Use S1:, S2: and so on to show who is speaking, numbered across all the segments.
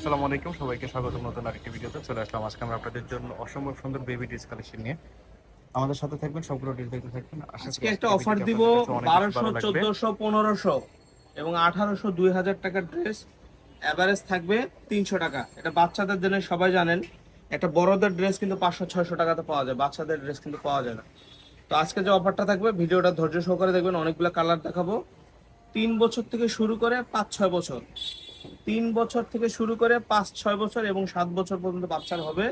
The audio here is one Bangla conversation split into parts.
S1: আসসালামু আলাইকুম, সবাইকে স্বাগত নতুন আরেকটি ভিডিওতে। চলে আসলাম আজকে আমরা আপনাদের জন্য অসম্ভব সুন্দর বেবি ড্রেস কালেকশন নিয়ে। আমাদের সাথে থাকবেন, সবগুলো ডিল দেখতে থাকবেন। আশা করি
S2: আজকে একটা
S1: আজকের
S2: অফার
S1: ভিডিওটি
S2: দিব,
S1: আপনাদের কাছে অনেক বেশি
S2: 1200,
S1: ভালো লাগবে।
S2: 1400, 1500 এবং 1800, 2000 টাকার ড্রেস এভারেজ থাকবে 300 টাকা। এটা বাচ্চাদের জন্য, সবাই জানেন একটা বড়দের ড্রেস কিন্তু 500-600 টাকাতে পাওয়া যায়, বাচ্চাদের ড্রেস কিন্তু পাওয়া যায় না। তো আজকে যে অফারটা থাকবে, ভিডিওটা ধৈর্য সহকারে দেখবেন। অনেকগুলো কালার দেখাবো। 3 বছর থেকে শুরু করে 5-6 বছর, 3 বছর থেকে শুরু করে 5-6 বছর এবং 7 বছর পর্যন্ত বাচ্চার হবে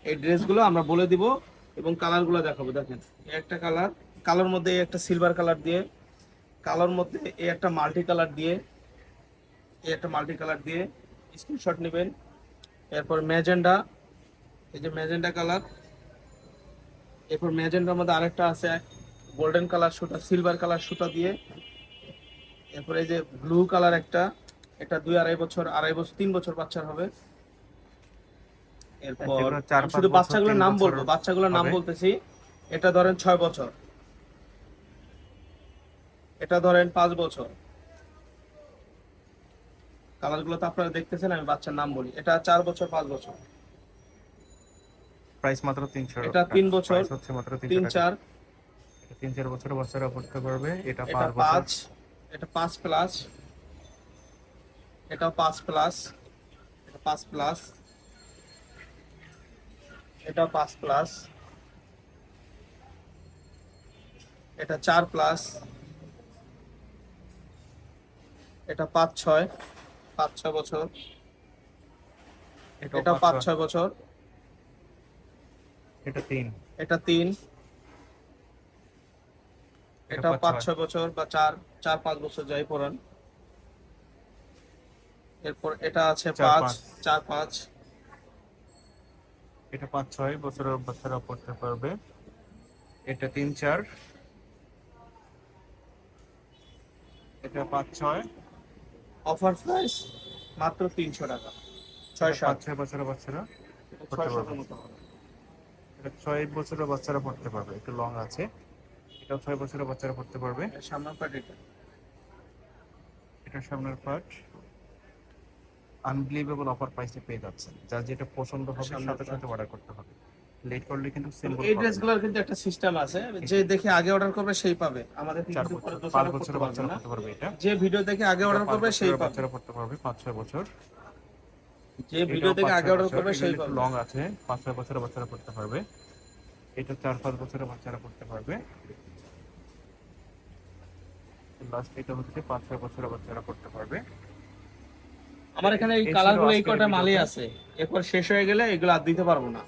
S2: এই ড্রেসগুলো আমরা বলে দিব এবং কালারগুলো দেখাবো। দেখেন, এই একটা কালার, কালোর মধ্যে এই একটা সিলভার কালার দিয়ে, কালোর মধ্যে এই একটা মাল্টি কালার দিয়ে, এই একটা মাল্টি কালার দিয়ে স্ক্রিনশট নেবেন। এরপর ম্যাজেন্ডা, এই যে ম্যাজেন্ডা কালার। এরপর ম্যাজেন্ডার মধ্যে আরেকটা আছে গোল্ডেন কালার সুতা, সিলভার কালার সুতা দিয়ে। এরপর এই যে ব্লু কালার একটা, এটা 2-2.5 বছর, 2.5 বছর, 3 বছর বাচ্চার হবে। এরপর
S1: যেগুলো
S2: আমি
S1: 4-5
S2: শুধু
S1: বছর,
S2: বাচ্চাগুলোর
S1: 3
S2: নাম
S1: বছর
S2: বলবো, বাচ্চাগুলোর নাম
S1: হবে।
S2: বলতেছি। এটা ধরেন 6 বছর, এটা ধরেন 5 বছর। কালারগুলো তো আপনারা দেখতেছেন, আমি বাচ্চার নাম বলি। এটা 4 বছর, 5 বছর।
S1: প্রাইস মাত্র 300
S2: এটা
S1: টাকা।
S2: 3 বছর,
S1: প্রাইস হচ্ছে মাত্র 300 টাকা।
S2: 3-4।
S1: এটা 3-4 বছরের বাচ্চারা পড়তে পারবে। এটা
S2: এটা
S1: 5 বছর।
S2: 5, এটা 5 প্লাস, এটা 5 প্লাস, এটা 5 প্লাস, এটা 5 প্লাস, এটা 4 প্লাস, এটা 5-6, 5-6 বছর,
S1: এটাও
S2: এটা
S1: 5-6।
S2: 5-6 বছর,
S1: এটা 3।
S2: এটা 3,
S1: এটা
S2: এটা
S1: 5-6।
S2: 5-6 বছর বা 4-5 বছর যাই পড়ান। এরপর এটা আছে 5,
S1: 4-5।
S2: 4-5,
S1: এটা 5-6 বছরের বাচ্চারা পড়তে পারবে। এটা 3-4। এটা 5-6।
S2: অফার প্রাইস মাত্র 300 টাকা। 6-7,
S1: 5-6 বছরের বাচ্চারা পড়তে
S2: 600
S1: পারবে।
S2: মতো হবে।
S1: এটা 6 বছরের বাচ্চারা পড়তে পারবে, একটু লং আছে। এটাও 6 বছরের বাচ্চারা পড়তে পারবে।
S2: এর সামনের পার্ট এটা।
S1: এটার সামনের পার্ট। আনবিলিভেবল অফার প্রাইসে পেয়ে যাচ্ছেন। যার যেটা পছন্দ হবে
S2: সামনের
S1: সাথে
S2: part।
S1: সাথে অর্ডার করতে হবে। লেট করলে কিন্তু
S2: এবং
S1: সিম্বল
S2: এই
S1: পাবে না।
S2: ড্রেসগুলোর কিন্তু একটা সিস্টেম আছে, যে দেখে আগে অর্ডার করবে সেই পাবে, আমাদের
S1: 4
S2: কিন্তু পরে
S1: বছর, 5
S2: দোষারোপ করতে
S1: বছরের
S2: পারবে
S1: বাচ্চারা
S2: না।
S1: পড়তে পারবে। এটা
S2: যে ভিডিও দেখে আগে
S1: এটা
S2: অর্ডার
S1: 5
S2: করবে সেই
S1: বছরের
S2: পাবে,
S1: বাচ্চারা পড়তে পারবে, 5-6 বছর।
S2: যে ভিডিও
S1: এটাও
S2: দেখে আগে
S1: 5-6
S2: অর্ডার
S1: বছর।
S2: করবে
S1: এগুলো
S2: সেই
S1: একটু
S2: পাবে।
S1: লং আছে, 5-6 বছরের বাচ্চারা পড়তে পারবে। এটা 4-5 বছরের বাচ্চারা পড়তে পারবে। লাস্ট এটা হচ্ছে 5-6 বছরের বাচ্চারা পড়তে পারবে।
S2: আমার এখানে এই
S1: এই ছিল
S2: কালারগুলো এই
S1: আজকের
S2: কটা মালই
S1: ভিডিওতে।
S2: আছে, এরপর শেষ হয়ে গেলে এগুলো আর দিতে পারবো না।